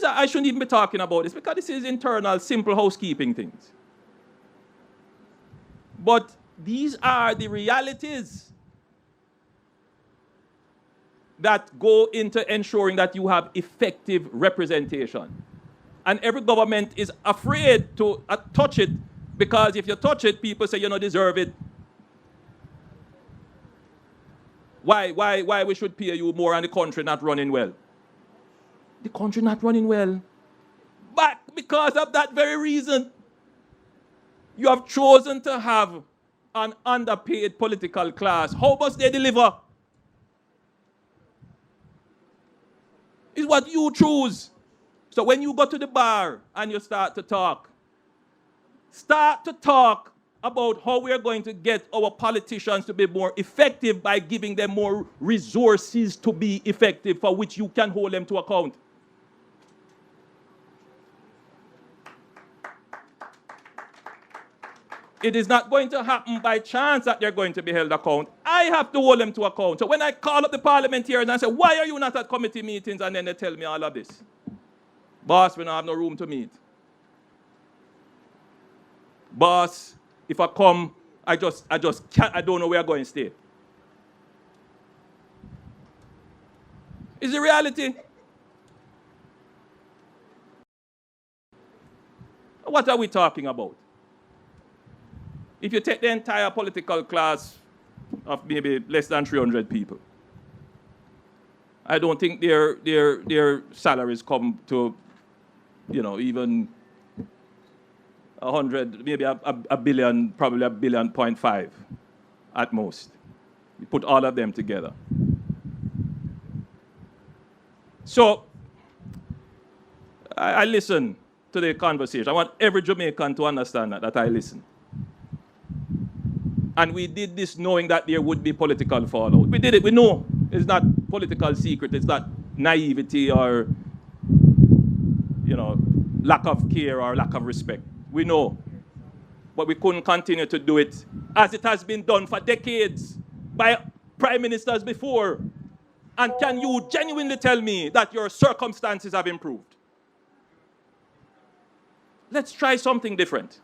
I shouldn't even be talking about this because this is internal, simple housekeeping things. But these are the realities that go into ensuring that you have effective representation. And every government is afraid to touch it because if you touch it, people say you don't deserve it. Why we should pay you more and the country not running well? The country not running well. But because of that very reason, you have chosen to have an underpaid political class. How much they deliver? Is what you choose. So when you go to the bar and you start to talk about how we're going to get our politicians to be more effective by giving them more resources to be effective for which you can hold them to account. It is not going to happen by chance that they're going to be held account. I have to hold them to account. So when I call up the parliamentarians and say, why are you not at committee meetings? And then they tell me all of this. Boss, we don't have no room to meet. Boss, if I come, I just can't, I don't know where I'm going to stay. It's the reality. What are we talking about? If you take the entire political class of maybe less than 300 people, I don't think their salaries come to, even 100, maybe a billion, probably $1.5 billion at most. You put all of them together. So I listen to the conversation. I want every Jamaican to understand that I listen. And we did this knowing that there would be political fallout. We did it. We know it's not political secret. It's not naivety or, lack of care or lack of respect. We know. But we couldn't continue to do it as it has been done for decades by prime ministers before. And can you genuinely tell me that your circumstances have improved? Let's try something different.